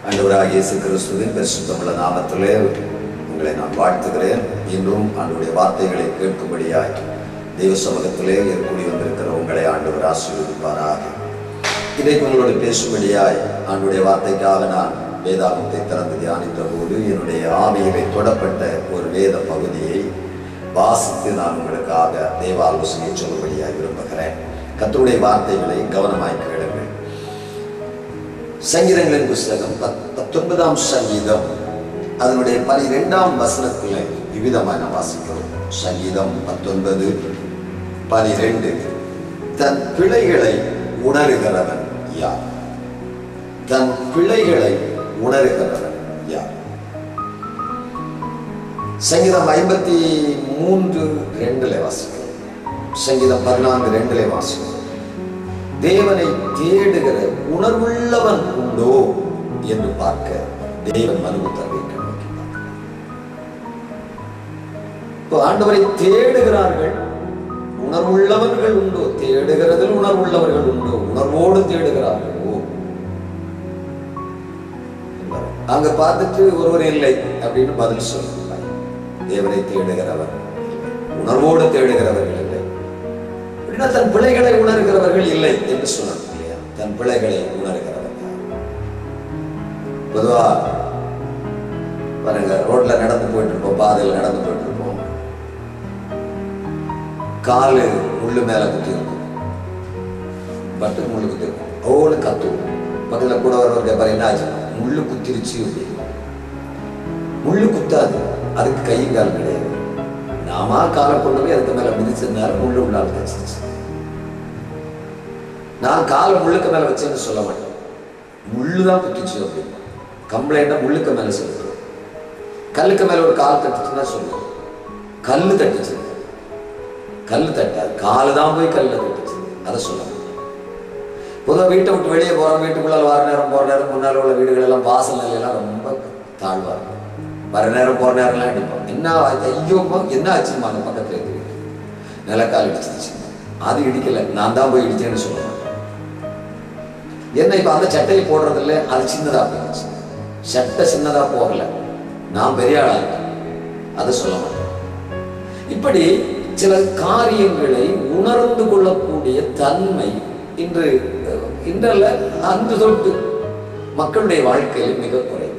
ஆண்டவராகிய இயேசு கிறிஸ்துவின் பரிசுத்தமுள்ள நாமத்திலே உங்களை நான் வாழ்த்துகிறேன். இன்றும் ஆண்டவருடைய வார்த்தைகளை கேட்கும்படியாய் தெய்வ சமூகத்திலே கூடி வந்திருக்கிற உங்களை ஆண்டவர் ஆசீர்வதிப்பாராக. இன்றைக்கு உங்களோடு பேசும்படியாய் ஆண்டவருடைய வார்த்தைக்காக நான் வேதாகமத்தை திறந்து தியானித்த போது என்னுடைய ஆவியிலே தொடப்பட்ட ஒரு வேத பகுதியை வாசித்து நான் உங்களுக்காக தேவ ஆலோசனை சொல்லும்படியாய் விரும்புகிறேன். கர்த்தருடைய வார்த்தைகளை கவனமாய் கேளுங்கள். சங்கீதங்களின் புஸ்தகம் 19ஆம் சங்கீதம் அதனுடைய 12ஆம் வசனத்திலே விவிதமாக நாம் வாசிக்கிறோம். சங்கீதம் 19:12 தன் பிழைகளை உணர்கிறவன் யார்? தன் பிழைகளை உணர்கிறவன் யார்? சங்கீதம் 53:2 வாசிக்கிறோம். சங்கீதம் 14:2 வாசிக்கிறோம். தேவனை தேடுகிற உணர்வுள்ளவன் உண்டோ என்று பார்க்க தேவன் மனுபுத்திரரை நோக்கி பார்க்கிறார். இப்போ ஆண்டவரை தேடுகிறார்கள், உணர்வுள்ளவர்கள் உண்டோ? தேடுகிறதில் உணர்வுள்ளவர்கள் உண்டோ? உணர்வோடு தேடுகிறார்களோ? அங்க பார்த்துட்டு ஒருவர் இல்லை அப்படின்னு பதில் சொல்லுகிறார். தேவனை தேடுகிறவர் உணர்வோடு தேடுகிறவர்கள் இல்லை, தன் பிள்ளைகளை உணர்கிறவர்கள் இல்லை என்று சொன்னார் இல்லையா? தன் பிள்ளைகளை உணர்கிறவர்கள் பொதுவா பாருங்க, ரோட்ல நடந்து போயிட்டு இருப்போம், பாதையில் நடந்து போயிட்டு இருப்போம், காலு முள்ளு மேல குத்தி இருக்கும், பட்டு முள்ளு குத்தி இருக்கும், அவ்வளவு கத்துவோம். பக்கத்துல கூட வரவர் கேட்பாரு, என்ன ஆச்சு? முள்ளு குத்திருச்சு அப்படின்னு. முள்ளு குத்தாது, அதுக்கு கையும் கால் கிடையாது. நாம காலை கொண்டு போய் அதுக்கு மேல மிதிச்சதுனால முள்ளு உள்ளால் கச்சிருச்சு. நான் காலை முள்ளுக்கு மேல வச்சேன்னு சொல்ல மாட்டேன், முள்ளுதான் குத்திச்சு அப்படின்னு. கம்ப்ளைண்டா முள்ளுக்கு மேல சொல்லுவோம். கல்லுக்கு மேல ஒரு கால் தட்டுச்சுன்னா சொல்லுவோம் கல்லு தட்டுச்சு. கல்லு தட்டாது, காலு தான் போய் கல்ல தட்டுச்சு, அதை சொல்ல மாட்டேன். பொதுவாக வீட்டை விட்டு வெளியே போறோம், வீட்டுக்குள்ள வர நேரம் போற நேரம் முன்னால உள்ள வீடுகள் எல்லாம் வாசல் நிலையெல்லாம் ரொம்ப தாழ்வா இருக்கும். வர நேரம் போற நேரம்லாம் அடிப்போம். என்ன ஐயோமா என்ன ஆச்சுமா? அந்த பக்கத்துல இருக்கு நிலக்கால் இடிச்சிருச்சு. அது இடிக்கல, நான் தான் போய் இடிச்சேன்னு சொல்ல மாட்டேன். என்ன இப்ப அந்த சட்டையை போடுறது இல்லை, அது சின்னதா போயிடுச்சு. சட்டை சின்னதா போகல, நான் பெரிய ஆளா இருக்கேன், அதை சொல்ல மாட்டேன். இப்படி சில காரியங்களை உணர்ந்து கொள்ளக்கூடிய தன்மை இன்றல்ல அன்று தொட்டு மக்களுடைய வாழ்க்கையில் மிக குறைவு.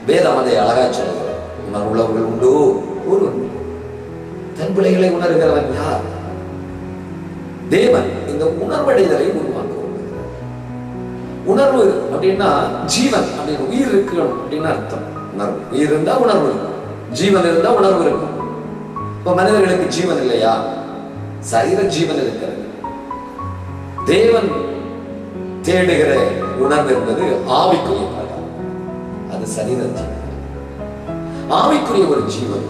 வேதம் அதை அழகா சொல்லுகிற உணர்வுள்ளவர்கள் உண்டோ? ஒருவன். தன் பிள்ளைகளை உணர்கிறவன் யார்? தேவன் இந்த உணர்வடைதலை உருவாக்குவார். உணர்வு அப்படின்னா ஜீவன் அப்படின்னு, உயிர் இருக்கணும் அப்படின்னு அர்த்தம். உணர்வு, உயிர் இருந்தா உணர்வு இருக்கும், ஜீவன் இருந்தா உணர்வு இருக்கும். இப்ப மனிதர்களுக்கு ஜீவன் இல்லையா? சரீர ஜீவன் இருக்கிறது. தேவன் தேடுகிற உணர்வு என்பது ஆவிக்குரிய பிரகாரம், அது சரீர ஜீவன். ஆவிக்குரிய ஒரு ஜீவன்,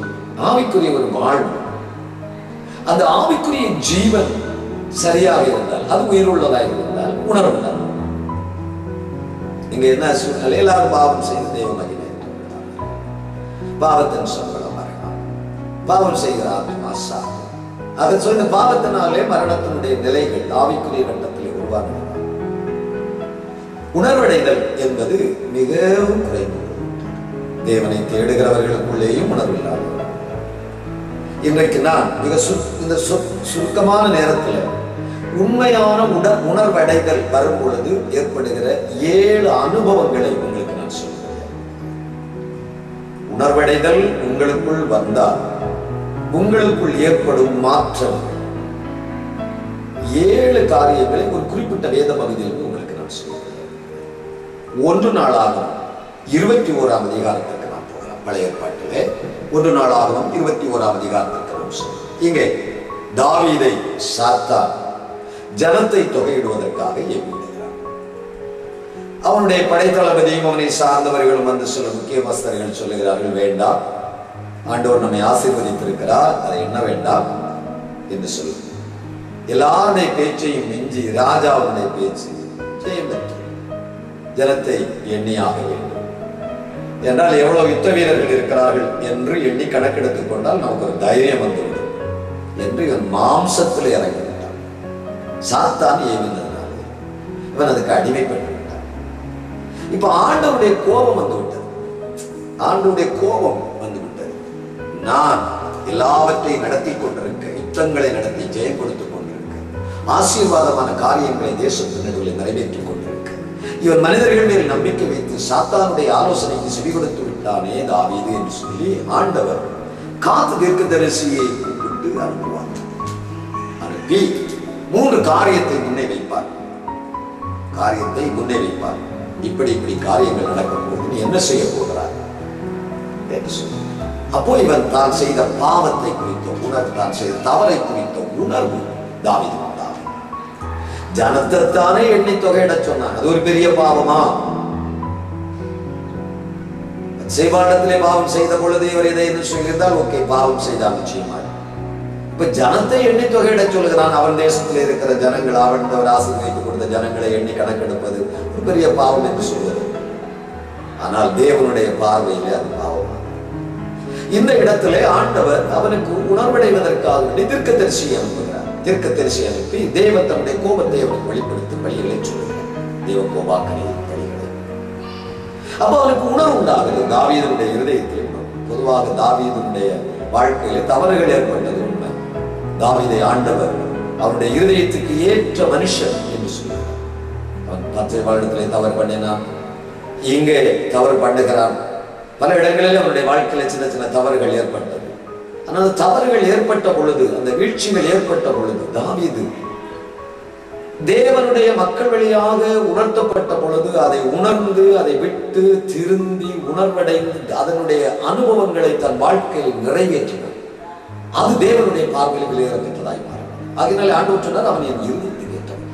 ஆவிக்குரிய ஒரு வாழ்வு. அந்த ஆவிக்குரிய ஜீவன் சரியாக இருந்தால், அது உயிருள்ளதாக இருந்தால் உணர்வு தான். இங்க என்ன சூழ்நிலை? எல்லாரும் பாவம் செய்து தெய்வ மகிமை, பாவத்தின் சம்பளம் மரணம், பாவம் செய்கிற ஆத்மா சாவு. அதை சொன்ன பாவத்தினாலே மரணத்தினுடைய நிலைகள் ஆவிக்குரிய கட்டத்தில் உருவாகின. உணர்வடைதல் என்பது மிகவும் குறைவு. தேவனை தேடுகிறவர்களுக்குள்ளேயும் உணர்வில்லாத. இன்றைக்கு நான் மிக இந்த சுருக்கமான நேரத்தில் உண்மையான உணர்வடைதல் வரும் பொழுது ஏற்படுகிற 7 அனுபவங்களை உங்களுக்கு நான் சொல்கிறேன். உணர்வடைதல் உங்களுக்குள் வந்தால் உங்களுக்குள் ஏற்படும் மாற்றம் 7 காரியங்களை ஒரு குறிப்பிட்ட வேத பகுதியில் உங்களுக்கு நான் சொல்கிறேன். 1 நாளாகமம் 21ஆம் அதிகாரத்திற்கு நாம் போகலாம். பழைய ஏற்பாட்டிலே 1 நாளாகமம் 21ஆம் அதிகாரத்திற்கு நாம் சொல்கிறோம். இங்கே தாவீதை சாத்தான் ஜனத்தை தொகையிடுவதற்காக ஏவிடுகிறார். அவனுடைய படைத்தளபதியும் அவனை சார்ந்தவர்களும் வந்து சில முக்கியமஸ்தர்கள் சொல்லுகிறார்கள், வேண்டாம், ஆண்டவர் நம்மை ஆசீர்வதித்திருக்கிறார், அதை என்ன வேண்டாம் என்று சொல்லு. எல்லாருடைய பேச்சையும் மிஞ்சி ராஜாவுடைய பேச்சு ஜெயம் பெற்று ஜனத்தை எண்ணியாக வேண்டும் என்றால் எவ்வளவு யுத்த வீரர்கள் இருக்கிறார்கள் என்று எண்ணி கணக்கெடுத்துக் கொண்டால் நமக்கு ஒரு தைரியம் வந்துவிடும் என்று இவன் மாம்சத்தில் இறங்கிவிட்டான். சாத்தான் ஏவினதுனால இவன் அதுக்கு அடிமைப்பட்டு விட்டான். இப்ப ஆண்டவருடைய கோபம் வந்து விட்டது. ஆண்டவருடைய கோபம் வந்து விட்டது. நான் எல்லாவற்றையும் நடத்தி கொண்டிருக்க, யுத்தங்களை நடத்தி ஜெயம் கொடுத்துக் கொண்டிருக்க, ஆசீர்வாதமான காரியங்களை தேசத்தின் நடுவில் நிறைவேற்றிக் கொண்டிருக்க, இவன் மனிதர்கள் மேல் நம்பிக்கை வைத்து சாத்தானுடைய ஆலோசனைக்கு செவி கொடுத்து விட்டானே தாவீது என்று சொல்லி ஆண்டவர் காத்து தீர்க்கதரிசியை கூப்பிட்டு அனுப்புவார். அனுப்பி 3 காரியத்தை முன்னே வைப்பார். இப்படி காரியங்கள் நடக்கும் போது நீ என்ன செய்ய போகிறார் என்று சொல்லி, அப்போ இவன் தான் செய்த பாவத்தை குறித்த உணர்வு, தான் செய்த தவறை குறித்த உணர்வு தாவீது உண்டாகும். ஜனத்தைத்தானே எண்ணி தொகையிட சொன்னான். அது ஒரு பெரிய பாவமா? செய்வாண்டத்திலே பாவம் செய்த பொழுது இவர் இதை என்று சொல்லியிருந்தால் ஓகே, பாவம் செய்தால் நிச்சயமாக. இப்ப ஜனத்தை எண்ணி தொகையிட சொல்லுகிறான். அவன் தேசத்தில் இருக்கிற ஜனங்கள், அவன் ஆசீர்வதித்து கொடுத்த ஜனங்களை எண்ணி கணக்கெடுப்பது ஒரு பெரிய பாவம் என்று சொல்வது. ஆனால் தேவனுடைய பார்வையிலே அது பாவம். இந்த இடத்திலே ஆண்டவர் அவனுக்கு உணர்வடைவதற்காக தீர்க்கதரிசி அனுப்புகிறார். தீர்க்கதரிசி அனுப்பி தேவ தன்னுடைய கோபத்தை அவனுக்கு வெளிப்படுத்தும் வழிகளை சொல்லுகிறார். தேவ கோபாக்கனை வழிகளை. அப்ப அவனுக்கு உணர்வு உண்டாகுது. தாவீதுடைய இருதயத்தில் பொதுவாக தாவீதுடைய வாழ்க்கையில தவறுகள் ஏற்பட்டது உண்மை. தாவீதை ஆண்டவர் அவனுடைய இருதயத்துக்கு ஏற்ற மனுஷன் என்று சொல்லுகிறார். அவன் 10 வருடத்திலே தவறு பண்ணினான், இங்கே தவறு பண்ணுகிறான். பல இடங்களில் அவருடைய வாழ்க்கையில சின்ன சின்ன தவறுகள் ஏற்பட்டது. ஆனால் தவறுகள் ஏற்பட்ட பொழுது, அந்த வீழ்ச்சிகள் ஏற்பட்ட பொழுது தாவீது தேவனுடைய மக்கள் வழியாக உணர்த்தப்பட்ட பொழுது அதை உணர்ந்து, அதை விட்டு திருந்தி உணர்வடைந்து அதனுடைய அனுபவங்களை தன் வாழ்க்கையில் நிறைவேற்றினார். அது தேவனுடைய பார்வையில் வெளியேறப்பட்டதாய் மாறினார். ஆகினாலே ஆண்டவர் சொன்னார், அவன் என் இருதயத்துக்கு ஏற்றவன்.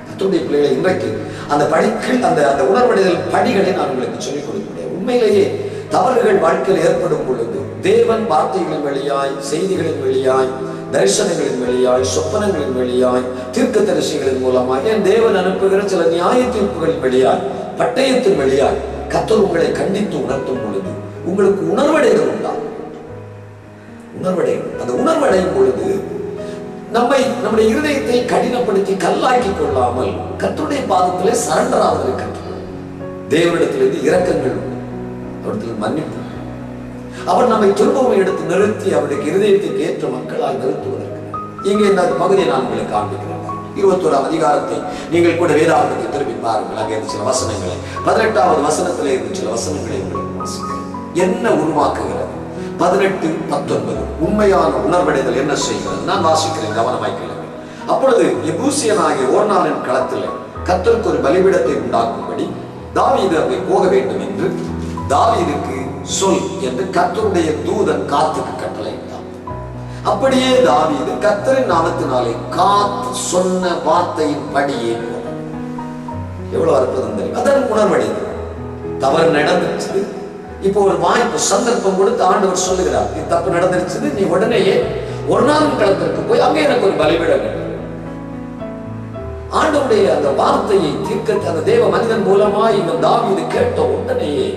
கர்த்தருடைய பிள்ளைகளை இன்றைக்கு அந்த படிகள், அந்த உணர்வடைதல் படிகளை நான் உங்களுக்கு சொல்லிக் கொடுக்க முடியாது. உண்மையிலேயே தவறுகள் வாழ்க்கையில் ஏற்படும் பொழுது தேவன் வார்த்தைகளின் வழியாய், செய்திகளின் வழியாய், தரிசனங்களின் வழியாய், சொப்பனங்களின் வழியாய், தீர்க்கதரிசிகளின் மூலமாய், ஏன் தேவன் அனுப்புகிற சில நியாய தீர்ப்புகளின் வழியாய், பட்டயத்தின் வழியாய் கர்த்தர் உங்களை கண்டித்து உணர்த்தும் பொழுது உங்களுக்கு உணர்வடைதல் உண்டாகும். அந்த உணர்வடையும் பொழுது நம்முடைய இருதயத்தை கடினப்படுத்தி கல்லாக்கி கொள்ளாமல் கர்த்தருடைய பாதத்திலே சரண்டர் ஆவதை கற்றுக்கொள்ளும். தேவனிடத்திலிருந்து இரக்கங்கள் உண்டு, அவரிடத்தில் மன்னிப்பு. அவர் நம்மை திரும்பவும் எடுத்து நிறுத்தி அவருடைய இருதயத்துக்கு ஏற்ற மக்களால் நிறுத்துவதற்கு இங்கே இந்த பகுதியை நான் உங்களுக்கு காண்பிக்கிறேன். 21ஆம் அதிகாரத்தை நீங்கள் கூட வேதாகமத்தை திரும்பி பாருங்கள். அங்கே சில வசனங்களை 18வது வசனத்திலே இருந்து சில வசனங்களை உங்களுக்கு வாசிக்கிறேன். என்ன உருவாக்குகிறது? 18, 19 உண்மையான உணர்வடைதல் என்ன செய்கிறது? நான் வாசிக்கிறேன், கவனமாய் கேளுங்கள். அப்பொழுது எபூசியனாகிய ஓர்னானின் களத்தில் கர்த்தருக்கு ஒரு பலிபீடத்தை உண்டாக்கும்படி தாவீது அங்கே போக வேண்டும் என்று தாவீதுக்கு சொல் என்று கர்த்தருடைய தூதன் காத்துக்கு கட்டளையிட்டான். அப்படியே தாவீது கர்த்தரின் நாமத்தினாலே காத்து சொன்ன வார்த்தையின் படியே போனான். எவ்வளவு அற்புதம் தெரியும். அதன் உணர்வடைந்தது. தவறு நடந்துச்சு. இப்போ ஒரு வாய்ப்பு, சந்தர்ப்பம் கொடுத்து ஆண்டவர் சொல்லுகிறார், நீ தப்பு நடந்துருச்சு, நீ உடனேயே ஒரு நாள் களத்திற்கு போய் அங்கே எனக்கு ஒரு பலிபீடம். ஆண்டவருடைய அந்த வார்த்தையை தீர்க்க அந்த தேவ மனிதன் மூலமா இவன் தாவீது கேட்ட உடனேயே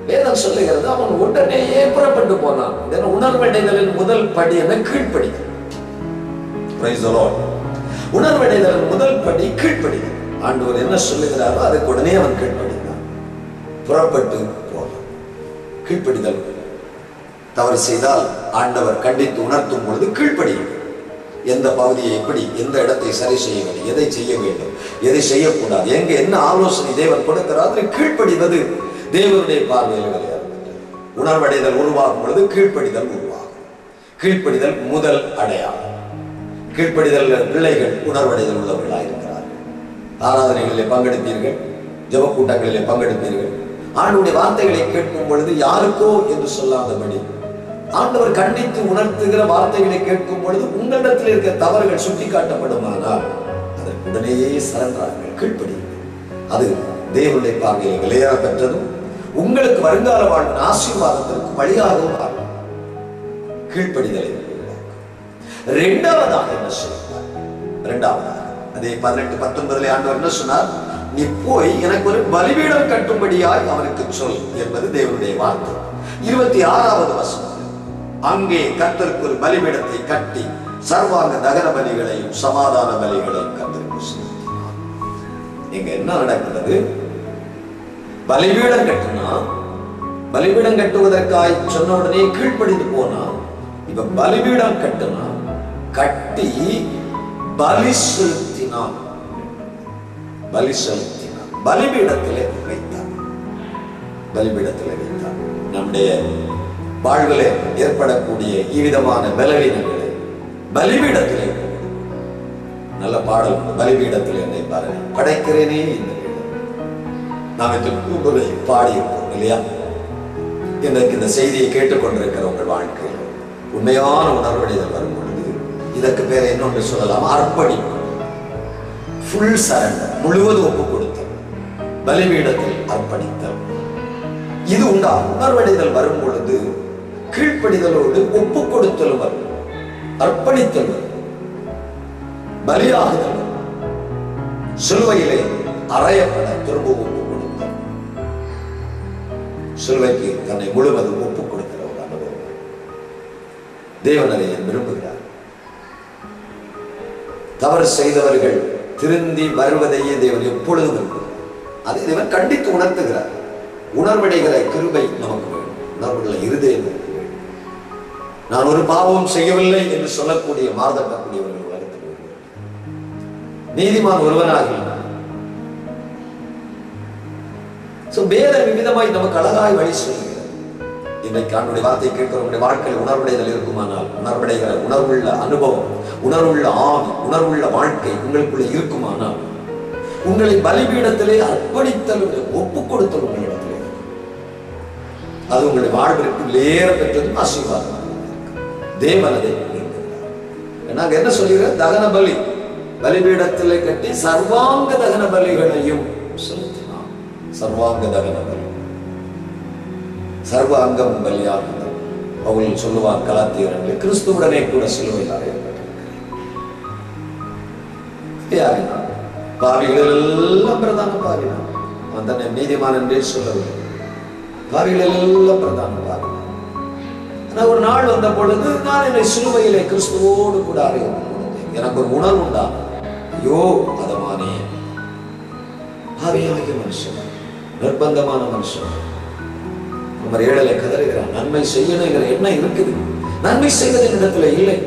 வேதம் சொல்லுகிறது, அவன் உடனேயே புறப்பட்டு போனான். உணர்வடைதலின் முதல் படி என்ன? கீழ்ப்படிதல். உணர்வடைதலின் முதல் படி கீழ்ப்படிதல். ஆண்டவர் என்ன சொல்லுகிறாரோ அதுக்கு உடனே அவன் கீழ்ப்படினான், புறப்பட்டு போனான். கீழ்ப்படிதல். தவறு செய்தால் ஆண்டவர் கண்டித்து உணர்த்தும் பொழுது கீழ்ப்படியும். எந்த பகுதியை எப்படி, எந்த இடத்தை சரி செய்ய வேண்டும், எதை செய்ய வேண்டும், எதை செய்யக்கூடாது, எங்க என்ன ஆலோசனை தேவன் கொடுக்கிறார், கீழ்ப்படிவது தேவனுடைய பார்வையில் விளையாடுகிறது. உணர்வடைதல் உருவாகும் பொழுது கீழ்ப்படிதல் உருவாகும். கீழ்ப்படிதல் முதல் அடையாளம். கீழ்ப்படிதல் பிள்ளைகள் உணர்வடைதல் உள்ளவர்களாக இருக்கிறார்கள். ஆராதனைகளிலே பங்கெடுப்பீர்கள், ஜெப கூட்டங்களிலே பங்கெடுப்பீர்கள். ஆண்டவருடைய வார்த்தைகளை கேட்கும் பொழுது யாருக்கோ என்று சொல்லாதபடி ஆண்டவர் கண்டித்து உணர்த்துகிற வார்த்தைகளை கேட்கும் பொழுது உங்களிடத்தில் இருக்கிற தவறுகள் சுட்டி காட்டப்படுமானால் அதற்கு உடனேயே சரண்டார்கள், கீழ்ப்படியுங்கள். அது தேவனுடைய பார்வையில் விளையாட பெற்றதும் உங்களுக்கு வருங்கால வாழ்வின் ஆசீர்வாதத்திற்கு வழியாகவும் ஆகும். கீழ்ப்படிதலை இரண்டாவதாக என்ன செய்வார்? இரண்டாவதாக அதே 18, 19 ஆண்டவர் என்ன சொன்னார்? நீ போய் எனக்கு ஒரு பலிபீடம் கட்டும்படியாய் அவனுக்கு சொல் என்பது தேவனுடைய வார்த்தை. 26வது வசனம், அங்கே கர்த்தருக்கு ஒரு பலிபீடத்தை கட்டி சர்வாங்க தகன பலிகளையும் சமாதான பலிகளையும் கர்த்தருக்கு செலுத்தினார். இங்க என்ன நடக்கிறது? பலிபீடம் கட்டுனா, பலிபீடம் கட்டுவதற்காய் சொன்ன உடனே கீழ்ப்படிந்து போனா, இப்ப பலிபீடம் கட்டுனா, கட்டி பலி செலுத்தினான். பலி செலுத்தினான், பலிபீடத்திலே வைத்தார். பலிபீடத்திலே வைத்தார். நம்முடைய வாழ்விலே ஏற்படக்கூடிய இவ்விதமான பலவீனங்களை பலிபீடத்திலே, நல்ல பாடல், பலிபீடத்தில் என்னை பாருங்க படைக்கிறேனே இந்த நாம் இந்த பாடியிருப்போம் இல்லையா? இன்றைக்கு இந்த செய்தியை கேட்டுக்கொண்டிருக்கிற உங்கள் வாழ்க்கையில் உண்மையான உணர்வடைதல் வரும் பொழுது இதற்கு பேர் என்னொன்று சொல்லலாம், அர்ப்பணிப்பு. ஃபுல் சரண்டர், முழுவதும் ஒப்பு கொடுத்தல், பலிபீடத்தில் அர்ப்பணித்தல். இது உண்டா? உணர்வடைதல் வரும் பொழுது கீழ்ப்படிதலோடு ஒப்பு கொடுத்தல் வரும், அர்ப்பணித்தல் வரும், பலியாகுதல் வரும், சிலுவையிலே அறையப்பட திரும்ப ஒப்பு கொடுத்தல், சிலுவைக்கு தன்னை முழுவதும் ஒப்பு கொடுக்கிற ஒரு அனுபவம். தேவன் அதை விரும்புகிறார். தவறு செய்தவர்கள் திருந்தி வருவதையே தேவன் எப்பொழுதும் விரும்புகிறார். அதை தேவன் கண்டித்து உணர்த்துகிறார். உணர்வடைகிற கிருபை நமக்கு வேண்டும், உணர்வுள்ள இருதயம் நமக்கு வேண்டும். நான் ஒரு பாவம் செய்யவில்லை என்று சொல்லக்கூடிய மாறுதட்டக்கூடியவர்கள் உலகத்தில் வருகிறார். நீதிமான் ஒருவனாகி வேற விதமாய் நமக்கு அழகாய் வழி சொல்லுகிறது. இன்றைக்கு ஆண்டுடைய வார்த்தை கேட்கிறவங்களுடைய வாழ்க்கையில் உணர்வடைதல் இருக்குமானால், உணர்வடைகிற உணர்வுள்ள அனுபவம், உணர்வுள்ள ஆவி, உணர்வுள்ள வாழ்க்கை உங்களுக்குள்ள இருக்குமானால், உங்களை பலிபீடத்திலே அர்ப்பணித்தல், ஒப்பு கொடுத்தல் உங்களிடத்திலே, அது உங்களுடைய வாழ்விற்கு லேற பெற்றதும் ஆசீர்வாதம். தேவன் அதை நாங்க என்ன சொல்லுகிறோம்? தகன பலி, பலிபீடத்திலே கட்டி சர்வாங்க தகன பலிகளையும் செலுத்தினான். சர்வாங்க தகன பலி, சர்வ அங்கம் பலியாகுதல். அவர்கள் சொல்லுவார் கலாத்தியர்களே, கிறிஸ்துவுடனே கூட சிலுவையில் அறையப்பட்டார். பாவிகள் எல்லாம் பிரதான பாவிகள். அந்த நீதிமான் என்றே சொல்லவில்லை, பாவிகள் எல்லாம் பிரதான பாவிகள். ஆனால் ஒரு நாள் வந்த பொழுது நான் என்னை சிலுவையிலே கிறிஸ்துவோடு கூட அறையப்பட்டேன். எனக்கு ஒரு உணர்வு உண்டான, ஐயோ அதமானே, பாவியாகிய மனுஷன், நிர்பந்தமான மனுஷன், நம்ம ஏழலை கதறுகிறான். நன்மை செய்யணுங்கிற எண்ணம் இருக்குது, நன்மை செய்வதின் இடத்துல இல்லை.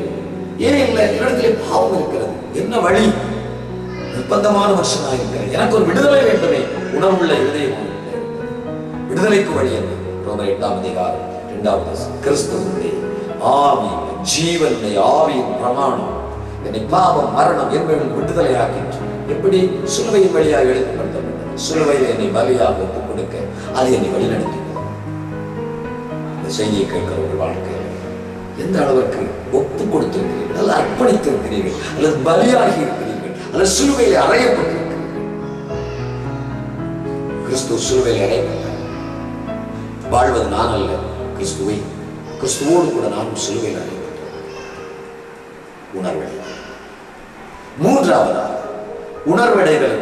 ஏன் இல்லை? இடத்துல பாவம் இருக்கிறது. என்ன வழி? நிர்பந்தமான மனுஷனாக இருக்கிறேன், எனக்கு ஒரு விடுதலை வேண்டுமே. உணர்வுள்ள இருதயம், விடுதலைக்கு வழி என்ன? ரோமர் 8ஆம் அதிகாரம் 2வது வசனம், கிறிஸ்துவினுடைய ஆவி, ஜீவனுடைய ஆவியின் பிரமாணம் என்னை பாவம் மரணம் என்பதில் விடுதலை ஆக்கின்றது. எப்படி? சிலுவையின் வழியாக எழுதப்பட்டது. சிலுவையில் என்னை பலியாக ஒப்புக் கொடுக்க அது என்னை வழிநடத்தி. இந்த செய்தியை கேட்கிற ஒரு வாழ்க்கையில் எந்த அளவுக்கு ஒப்பு கொடுத்திருக்கிறீர்கள், அல்லது அர்ப்பணித்திருக்கிறீர்கள், அல்லது பலியாகி இருக்கிறீர்கள், அல்லது சிலுவையில் அறையப்பட்டிருக்கிறீர்கள். கிறிஸ்துவ சிலுவையில் அறையப்பட்டார். வாழ்வது நான் அல்ல, கிறிஸ்துவை, கிறிஸ்துவோடு கூட நானும் சிலுவையில் அறையப்பட்டேன். உணர்வடை. மூன்றாவதாக உணர்வடைதல்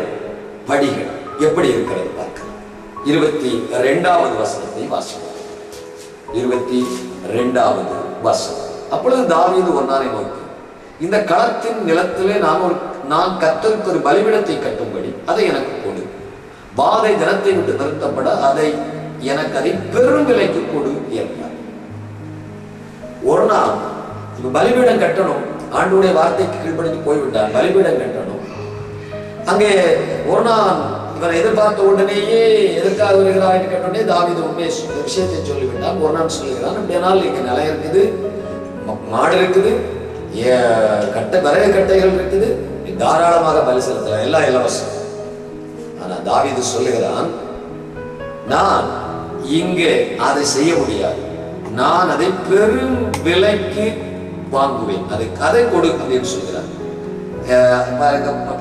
படிகள் எப்படி இருக்கிறது பார்க்கலாம். 22வது வசனத்தை வாசிக்கிறோம். 22வது வசனம். அப்பொழுது தாவீது ஒன்னாரை நோக்கி, இந்த களத்தின் நிலத்திலே நான் கர்த்தருக்கு ஒரு பலிபீடத்தை கட்டும்படி அதை எனக்கு கொடு, வாதை ஜனத்தை விட்டு நிறுத்தப்பட எனக்கு அதை பெரும் விலைக்கு கொடு என்றார். ஒரு நாள் பலிபீடம் கட்டணும், ஆண்டவருடைய வார்த்தைக்கு கீழ்ப்படிந்து போய்விட்டார். பலிபீடம் கட்டணும். அங்கே ஒரு நாள் இவரை எதிர்பார்த்த உடனேயே எதற்காக வருகிறார் என்று கேட்டோடனே தாவீது உண்மை விஷயத்தை சொல்லிவிட்டார். ஒரு நாள் சொல்லுகிறான், அப்படியானால் இங்க நிலம் இருக்குது, மாடு இருக்குது, விறகு கட்டைகள் இருக்குது, தாராளமாக பலி செலுத்தலாம், எல்லாம் இலவசம். ஆனா தாவீது சொல்லுகிறான், நான் இங்கே அதை செய்ய முடியாது, நான் அதை பெரும் விலைக்கு வாங்குவேன், அதை கொடு அப்படின்னு சொல்கிறார்.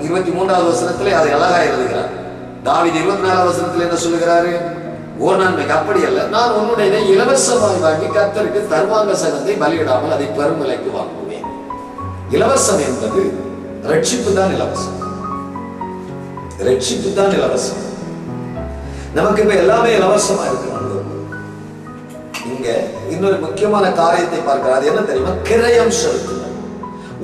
23வது வசனத்திலே அதை அழகா எழுதுகிறார். தாவீது 24வது வசனத்தில் என்ன சொல்லுகிறாரு? ஒரு நன்மைக்கு அப்படி அல்ல, நான் உன்னுடைய இலவசமாய் வாங்கி கர்த்தருக்கு தர்மாங்க சகத்தை பலியிடாமல் அதை பெரும் விலைக்கு வாங்குவேன். இலவசம் என்பது ரட்சிப்பு தான். இலவசம், ரட்சிப்பு தான் இலவசம். நமக்கு இப்ப எல்லாமே இலவசமா இருக்கு. இங்க இன்னொரு முக்கியமான காரியத்தை பார்க்கிறார். அது என்ன தெரியுமா? கிரயம் செலுத்துதல்.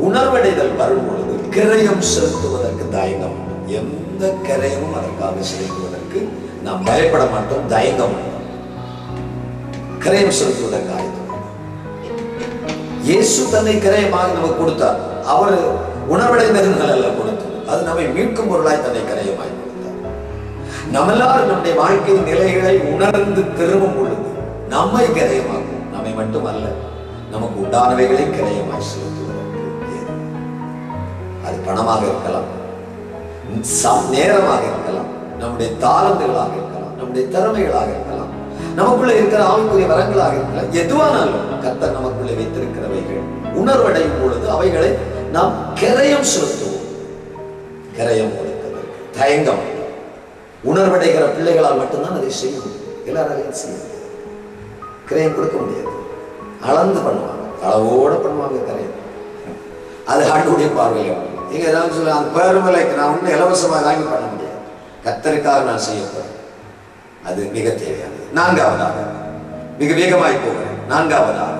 உணர்வடைதல் வரும் பொழுது கிரயம் செலுத்துவதற்கு தயங்கம். எந்த கிரயமும் அதற்காக செலுத்துவதற்கு நாம் பயப்பட மாட்டோம், தயங்க மாட்டோம். கிரயம் செலுத்துவதற்காக இயேசு தன்னை கிரயமாக நமக்கு கொடுத்தார். அவர் உணர்வடைந்தவர்கள் அல்ல கொடுத்தார், அது நம்மை மீட்கும் பொருளாய் தன்னை கிரயமாய் கொடுத்தார். நம்ம எல்லாரும் நம்முடைய வாழ்க்கையின் நிலைகளை உணர்ந்து திரும்பும் பொழுது நம்மை கிரயமாகும். நம்மை மட்டுமல்ல, நமக்கு உண்டானவைகளை கிரயமாய் செலுத்துவதற்கு. அது பணமாக இருக்கலாம், நேரமாக இருக்கலாம், நம்முடைய தாளந்துகளாக இருக்கலாம், நம்முடைய திறமைகளாக இருக்கலாம், நமக்குள்ள இருக்கிற ஆவிக்குரிய வரங்களாக இருக்கலாம். எதுவானாலும் கர்த்தர் நமக்குள்ளே வைத்திருக்கிறவைகள் உணர்வடையும் பொழுது அவைகளை நாம் கிரயம் செலுத்துவோம். கிரயம் கொடுக்கிறது, தயங்கம். உணர்வடைகிற பிள்ளைகளால் மட்டும்தான் அதை செய்ய முடியும். எல்லாராலையும் செய்ய முடியாது. கிரயம் கொடுக்க முடியாது. அளந்து பண்ணுவாங்க, அளவோட பண்ணுவாங்க கிரயம். அது ஆண்டவருடைய பார்வையில். நீங்க ஏதாவது சொல்ல அந்த பேருமலைக்கு நான் ஒன்றும் இலவசமாக வாங்கி பண்ண முடியாது. கர்த்தருக்காக நான் செய்யப்படுறேன். அது மிக தேவையானது. நான்காவதாக, மிக வேகமாய் போகிறேன். நான்காவதாக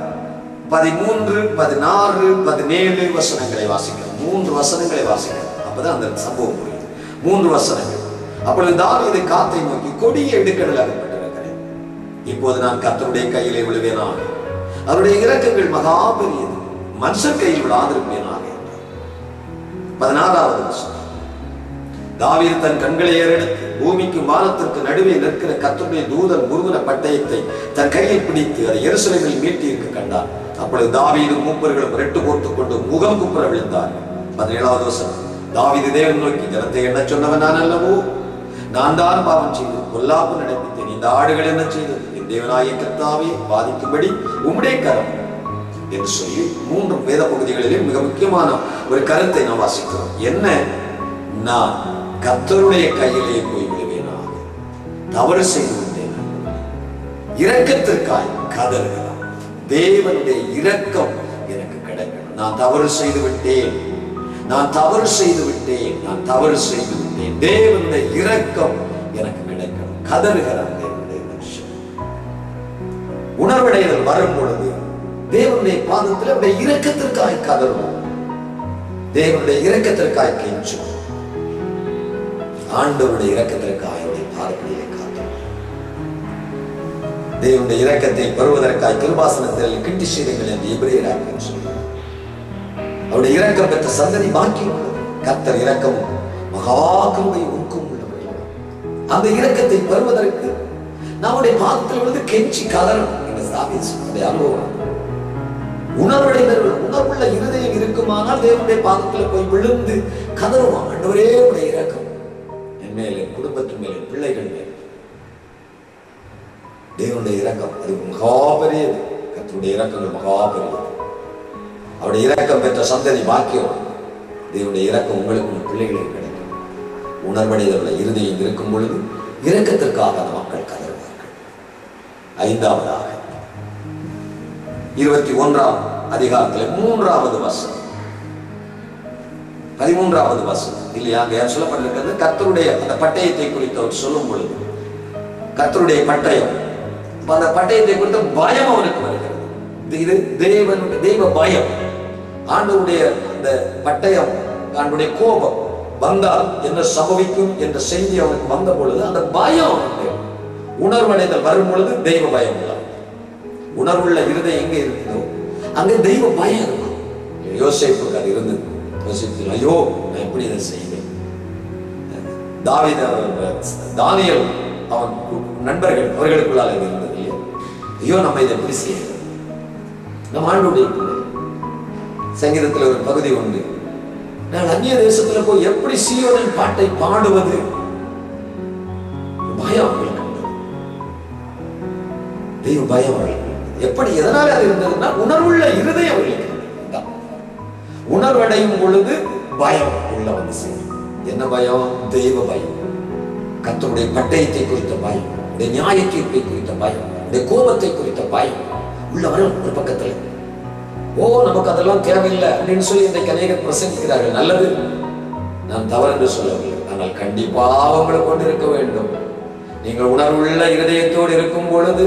13, 16, 17 வசனங்களை வாசிக்கிறோம். 3 வசனங்களை வாசிக்கிறோம். அப்பதான் அந்த சம்பவம் புரியுது. 3 வசனங்கள். அப்பொழுது தாவீது காத்தை நோக்கி, கொடிய இடுக்கடல் அகப்பட்டிருக்கிறேன், இப்போது நான் கர்த்தருடைய கையிலே விழுவேனாக. அவருடைய இரக்கங்கள் மகா பெரியது, மனுஷர் கையில் விழாதிருப்பேனாக. 16வது வசனம். தாவீது தன் கண்களை ஏறெடுத்து பூமிக்கு வானத்திற்கு நடுவே நிற்கிற கர்த்தருடைய தூதன் முருகன பட்டயத்தை தன் கையில் பிடித்து அதை எருசலேமில் மீட்டியிருக்க கண்டார். அப்பொழுது தாவீது மூப்பர்களும் ரெட்டு போட்டுக் கொண்டு முகம் குப்புற விழுந்தார். 17வது வசனம். தாவீது தேவன் நோக்கி, ஜனத்தை என்ன சொன்னவன் நான் அல்லவோ? நான் தான் பாவம் செய்து பொல்லாப்பு நடப்பித்தேன். இந்த ஆடுகள் என்ன செய்தது? என் தேவனாகிய கர்த்தாவே பாதிக்கும்படி உம்முடைய கரம் என்று சொல்லி 3 வேத பகுதிகளிலே மிக முக்கியமான ஒரு கருத்தை நாம் வாசிக்கிறோம். என்ன? நான் கர்த்தருடைய கையிலே போய் விடுவேனாக. தவறு செய்து விட்டேன், இரக்கத்திற்காய் கதறுகிறான். தேவனுடைய இரக்கம் எனக்கு கிடைக்கணும். நான் தவறு செய்து விட்டேன், நான் தவறு செய்து விட்டேன், நான் தவறு செய்து விட்டேன். தேவனுடைய இரக்கம் எனக்கு கிடைக்கணும். கதறுகிறான் தேவனுடைய மனுஷன். உணர்வடைதல் வரும் பொழுது தேவனுடைய பாதத்தில் அவருடைய இரக்கத்திற்காய் கதறுவோம். தேவனுடைய இரக்கத்திற்காய் கெஞ்சுவோம். ஆண்டவருடைய இரக்கத்திற்காக அவருடைய பாதப்படியிலே காத்தோம். தேவனுடைய இரக்கத்தை பெறுவதற்காக கிருபாசனத்தில் கிட்டி செய்தீர்கள் என்று எபிரேயராக சொல்கிறார். அவருடைய இரக்கம் பெற்ற சந்ததி பாக்கி உள்ளது. கர்த்தர் இரக்கமும் மகா கிருபை ஊக்கம் உள்ளவர்கள். அந்த இரக்கத்தை பெறுவதற்கு நம்முடைய பாதத்தில் விழுந்து கெஞ்சி கதறணும். அனுபவம் உணர்வடைந்தவர்கள், உணர்வுள்ள இருதயம் இருக்குமானால் தேவனுடைய பாதத்தில் போய் விழுந்து கதறுவான். ஆண்டவரே உடைய இரக்கம் என் மேலே, குடும்பத்தின் மேலே, பிள்ளைகள் மேலே. தேவனுடைய இரக்கம் அது மகா பெரியது. கர்த்தருடைய இரக்கங்கள் மகா பெரியது. அவருடைய இரக்கம் பெற்ற சந்ததி பாக்கியம். தேவனுடைய இரக்கம் உங்களுக்கு உங்கள் பிள்ளைகளுக்கு கிடைக்கும். உணர்வடைதல் இருதயம் இருக்கும் பொழுது இரக்கத்திற்காக அந்த மக்கள் கதறுவார்கள். 5வதாக 21ஆம் அதிகாரத்தில் 3வது வசனம், 13வது வசனம் இல்லையா? அங்கே சொல்லப்பட்டிருக்கிறது கர்த்தருடைய அந்த பட்டயத்தை குறித்து அவர் சொல்லும் பொழுது, கர்த்தருடைய பட்டயம், அந்த பட்டயத்தை குறித்த பயம் அவனுக்கு வருகிறது. இது தெய்வ பயம். ஆண்டவருடைய இந்த பட்டயம், ஆண்டவருடைய கோபம் வந்தால் என்ன சம்பவிக்கும் என்ற செய்தி அவனுக்கு வந்த பொழுது அந்த பயம், உணர்வடைதல் வரும் பொழுது தெய்வ பயம். உணர்வுள்ள இருதயம் எங்கே இருக்குதோ அங்கே தெய்வ பயம் இருக்கும். யோசேப்புக்கு அது இருந்தது. யோசித்து, ஐயோ நான் எப்படி இதை செய்வேன்? தானியேல் அவன் நண்பர்கள் அவர்களுக்குள்ளால் இது இருந்தது இல்லையா? ஐயோ நம்ம இதை எப்படி செய்யணும்? நம்ம ஆண்டவருடைய பிள்ளை. சங்கீதத்தில் ஒரு பகுதி உண்டு, நான் அந்நிய தேசத்துல போய் எப்படி சீயோனின் பாட்டை பாடுவது? பயம் அவர்களுக்கு, தெய்வ பயம் அவர்களுக்கு. எப்படி, எதனால அது இருந்ததுன்னா உணர்வுள்ள இருதயம் அவர்களுக்கு. உணர்வடையும் பொழுது பயம் உள்ள வந்து சேரும். என்ன பயம்? தெய்வ பயம். கர்த்தருடைய பட்டயத்தை குறித்த பயம், நியாய தீர்ப்பை குறித்த பயம், கோபத்தை குறித்த பயம் உள்ள வரும் ஒரு பக்கத்துல. ஓ நமக்கு அதெல்லாம் தேவையில்லை அப்படின்னு சொல்லி இன்றைக்கு அநேகர் பிரசங்கிக்கிறார்கள். நல்லது, நான் தவறு என்று சொல்லவில்லை. ஆனால் கண்டிப்பாக உங்களை கொண்டு இருக்க வேண்டும். நீங்கள் உணர்வுள்ள இருதயத்தோடு இருக்கும் பொழுது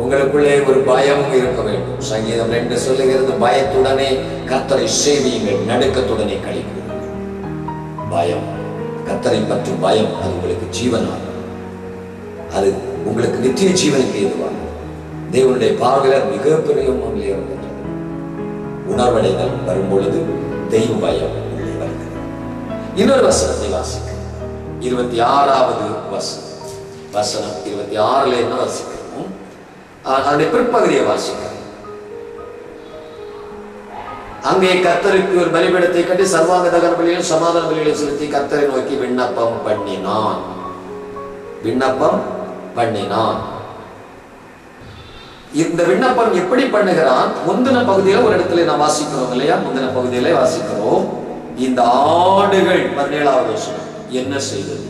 உங்களுக்குள்ளே ஒரு பயமும் இருக்க வேண்டும். சங்கீதம் 2 சொல்லுகிறது, பயத்துடனே கர்த்தரை சேவியுங்கள், நடுக்கத்துடனே கழிப்பீர்கள். பயம், கர்த்தரை பற்றும் பயம், அது உங்களுக்கு ஜீவனாகும். அது உங்களுக்கு நித்திய ஜீவனுக்கு ஏதுவாக தேவனுடைய பார்வையில மிகப்பெரிய இருக்கின்றது. உணர்வடைதல் வரும்பொழுது தெய்வ பயம் உள்ளே வருகிறது. இன்னொரு வசனத்தை வாசிக்க 26வது வசனம் 26ல என்ன வாசிக்கிறோம்? அதனுடைய பிற்பகுதியை வாசிக்க. அங்கே கர்த்தருக்கு ஒரு பலிபீடத்தை கட்டி சர்வாங்க தகன பலியிலும் சமாதான பலியிலும் செலுத்தி கர்த்தரை நோக்கி விண்ணப்பம் பண்ணினான். இந்த விண்ணப்பம் எப்படி பண்ணுகிறான்? முந்தின பகுதியில ஒரு இடத்துல நான் வாசிக்கிறோம் இல்லையா? முந்தின பகுதியில வாசிக்கிறோம், இந்த ஆடுகள் 17வது வசனம் என்ன செய்தது?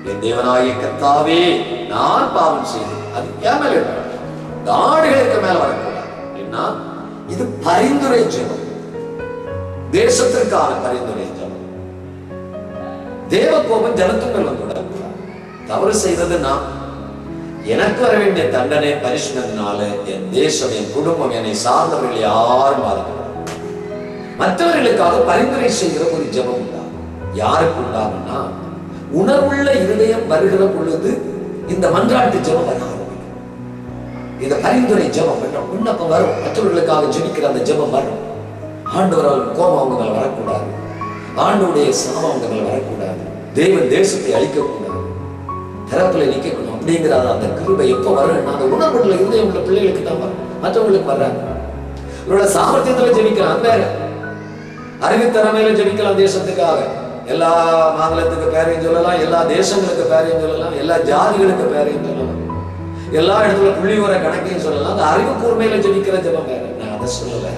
என் தேவனாகிய கர்த்தாவே, நான் பாவம் செய்தேன். அது ஏன் மேல இந்த ஆடுகளுக்கு மேல வரக்கூடாது. என்ன? இது பரிந்துரை ஜெபம், தேசத்திற்கான பரிந்துரை ஜெபம். தேவ கோபம் ஜனத்தின் மேல் வந்து விடக்கூடாது. தவறு செய்தது நான், எனக்கு வர வேண்டிய தண்டனை பரிசுத்தத்தினால என் தேசம், என் குடும்பம், என்னை சார்ந்தவர்கள் யாரும் பாதிக்கப்படும். மற்றவர்களுக்காக பரிந்துரை செய்கிற ஒரு ஜெபம் உண்டாகும். யாருக்கு உண்டாகும்னா, உணர்வுள்ள இருதயம் வருகிற பொழுது இந்த மன்றாட்டு ஜெபம் வர ஆரம்பிக்கும். இந்த பரிந்துரை ஜெபம் விண்ணப்பம் வரும். மற்றவர்களுக்காக ஜெபிக்கிற அந்த ஜெபம் வரும். ஆண்டவர் கோபம் அவங்க மேல வரக்கூடாது, ஆண்டவருடைய சாபம் அவங்க மேல வரக்கூடாது, தேவன் தேசத்தை அழிக்கக்கூடாது, திறப்புல நிக்கணும் அப்படிங்கிற அந்த கிருபை எப்ப வரும்? அந்த உணர்வுள்ள இருதயம் உள்ள பிள்ளைகளுக்கு தான் வரும். மற்றவங்களுக்கு வர்றாங்க. இவரோட சாமர்த்தியத்துல ஜெபிக்கலாம், வேற அறிவுத்திறமையில ஜெபிக்கலாம். தேசத்துக்காக எல்லா மாநிலத்துக்கு பேரையும் சொல்லலாம், எல்லா தேசங்களுக்கு பேரையும் சொல்லலாம், எல்லா ஜாதிகளுக்கு பேரையும் சொல்லலாம், எல்லா இடத்துல புள்ளி வர கணக்கையும் சொல்லலாம். அந்த அறிவு கூர்மையில ஜெபிக்கிற ஜெபம் வேற. நான் அதை சொல்லல.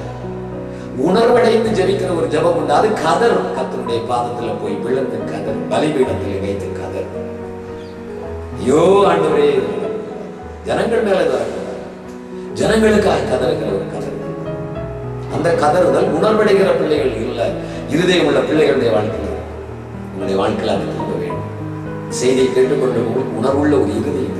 உணர்வடைந்து ஜெபிக்கிற ஒரு ஜெபம் உண்டு. அது கதரும். கர்த்தருடைய பாதத்துல போய் விழுந்து கதரும், பலிபீடத்திலே வைத்து கதரும். ஐயோ ஆண்டவரே, ஜனங்கள் மேல ஜனங்களுக்காக கதறுகிற ஒரு கதறு. அந்த கதறுதல் உணர்வடைகிற பிள்ளைகள் இல்ல, இருதயம் உள்ள பிள்ளைகளுடைய வாழ்க்கையில், உங்களுடைய வாழ்க்கையில் அது திரும்ப வேண்டும். செய்தியை கேட்டுக்கொண்டு உணர்வுள்ள ஒரு இருதயம்,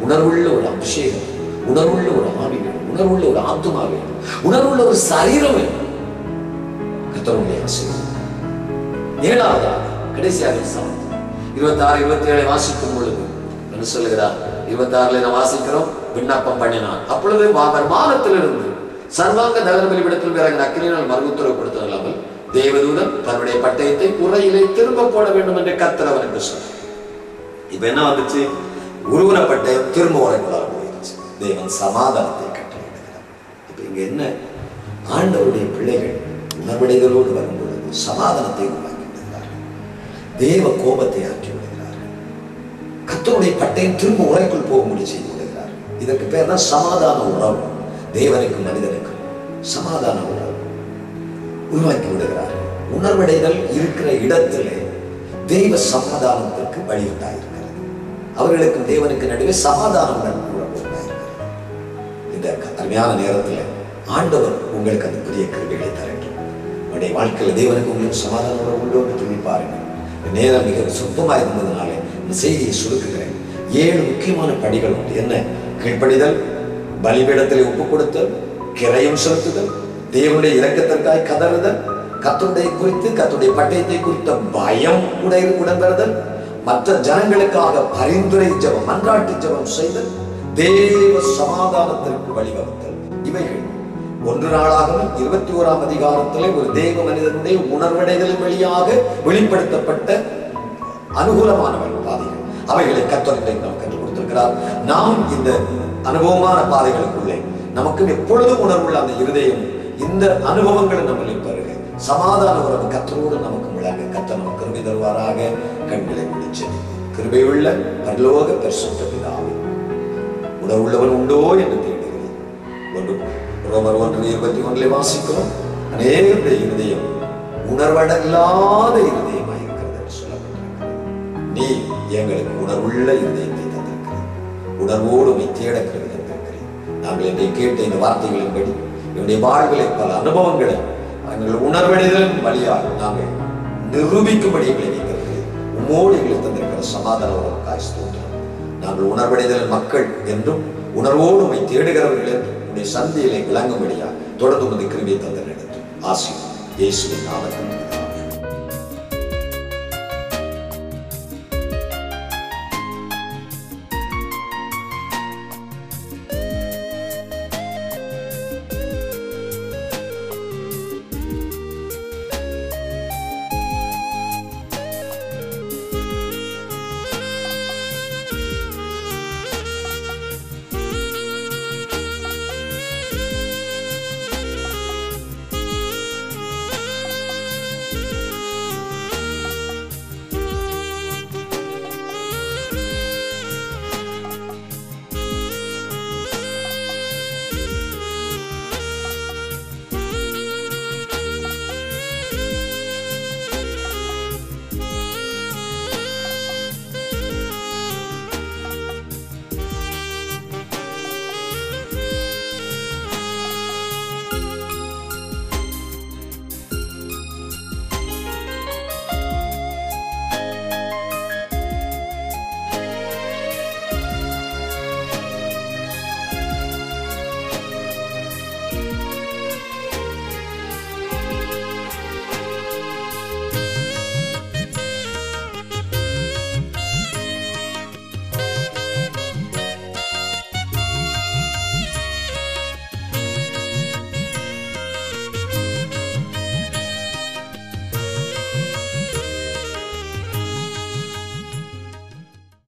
உணர்வுள்ள ஒரு அபிஷேகம், உணர்வுள்ள ஒரு ஆவி வேணும், உணர்வுள்ள ஒரு ஆத்துமா வேணும், உணர்வுள்ள ஒரு சரீரம் வேணும். கர்த்தருடைய ஆசீர்வாதம். 7வது கடைசியாக 26, 27 வாசிக்கும் பொழுது என்ன சொல்லுகிறார்? 26ல நான் வாசிக்கிறோம், விண்ணப்பம் பண்ணினான். அப்பொழுது வானத்திலிருந்து சர்வாங்க தகன பலிபீடத்தில் இறங்கின அக்கினியினால் மறுஉத்தரவு கொடுத்தது இல்லாமல் தேவதூதன் தன்னுடைய பட்டயத்தை உரையிலே திரும்ப போட வேண்டும் என்று கர்த்தர் அவனுக்கு சொன்னார். இப்ப என்ன வந்துச்சு? உருவன பட்டயம் திரும்ப உரைக்குள்ளாக போயிடுச்சு. தேவன் சமாதானத்தை கட்டளையிடுகிறார். இப்ப இங்க என்ன? ஆண்டவருடைய பிள்ளைகள் உணர்வடைதலோடு வரும்பொழுது சமாதானத்தை உருவாக்கி விடுகிறார்கள், தேவ கோபத்தை ஆக்கி விடுகிறார்கள், கர்த்தருடைய பட்டயம் திரும்ப உரைக்குள் போகும்படி செய்து விடுகிறார்கள். இதற்கு பேர் தான் சமாதான உறவு. தேவனுக்கும் மனிதனுக்கும் சமாதான உறவு உருவாக்கி விடுகிறார்கள். உணர்வடைதல் இருக்கிற இடத்திலே தெய்வ சமாதானத்திற்கு வழியுண்டாயிருக்கிறது. அவர்களுக்கும் தேவனுக்கு நடுவே சமாதானம் உண்டாயிருக்கிறது. இந்த அருமையான நேரத்தில் ஆண்டவர் உங்களுக்கு அந்த புதிய கிருபைகளை தரட்டும். உங்களுடைய வாழ்க்கையில் தேவனுக்கு உங்களுக்கு சமாதான உறவு உண்டோ என்று சொல்லி பாருங்கள். நேரம் மிக சொற்பமாக இருந்ததுனால இந்த செய்தியை சுருக்குகிறேன். 7 முக்கியமான படிகள் உண்டு. என்ன? கீழ்ப்படிதல், பலிபீடத்திலே ஒப்பு கொடுத்தல், கிரயம் செலுத்துதல், தேவனுடைய இரக்கத்திற்காய் கதறுதல், கர்த்தருடைய குறித்து கர்த்தருடைய பட்டயத்தை குறித்த பயம் உடன்பெறுதல், மற்ற ஜனங்களுக்காக பரிந்துரை ஜெபம், மன்றாட்டு ஜெபம் செய்தல், தேவ சமாதானத்திற்கு வழிவகுத்தல். இவைகள் 1 நாளாகவும் 21ஆம் அதிகாரத்திலே ஒரு தேவ மனிதனுடைய உணர்வடைதலின் வழியாக வெளிப்படுத்தப்பட்ட அனுகூலமான பாதைகள். அவைகளை கர்த்தர் நாம் கற்றுக் கொடுத்திருக்கிறார். நாம் இந்த அனுபவமான பாதைகளுக்குள்ளே நமக்கு எப்பொழுதும் உணர்வுள்ள அந்த இருதயம், இந்த அனுபவங்களை நம்மளை பெறுக, சமாதான உறவு கர்த்தரோடு நமக்கு விளங்க கர்த்தர் நமக்கு கிருபை தருவாராக. கண்களை முடிச்சு கிருபையுள்ள பரலோக பரிசுத்த பிதாவே, உணர்வுள்ளவன் உண்டோ என்று தேடுகிறேன். ரோமர் 1:21 வாசிக்கிறோம், அநேகருடைய இருதயம் உணர்வடையில்லாத இருதயமாக இருக்கிறது என்று சொல்லப்பட்டிருக்கிறது. நீ எங்களுக்கு உணர்வுள்ள இருதயத்தை தந்திருக்கிறேன், உணர்வோடு உம்மை தேட கிருபை தந்திருக்கிறேன். நாங்கள் என்னை கேட்ட இந்த வார்த்தைகளின்படி என்னுடைய வாழ்விலை பல அனுபவங்களை எங்கள் உணர்வடைதலின் வழியாக நாங்கள் நிரூபிக்கும்படி எங்களை வைத்திருக்கிறேன். உம்மோடு எங்களுக்கு தந்திருக்கிற சமாதான உறவுக்காய் ஸ்தோத்திரம். நாங்கள் உணர்வடைதலின் மக்கள் என்றும் உணர்வோடு உம்மை தேடுகிறவர்கள் என்றும் உடைய சந்தியிலே விளங்கும்படியாக தொடர்ந்து உமது கிருபையை தந்து நடத்தும். ஆசீர்வதியும் இயேசுவின் நாமத்தில்.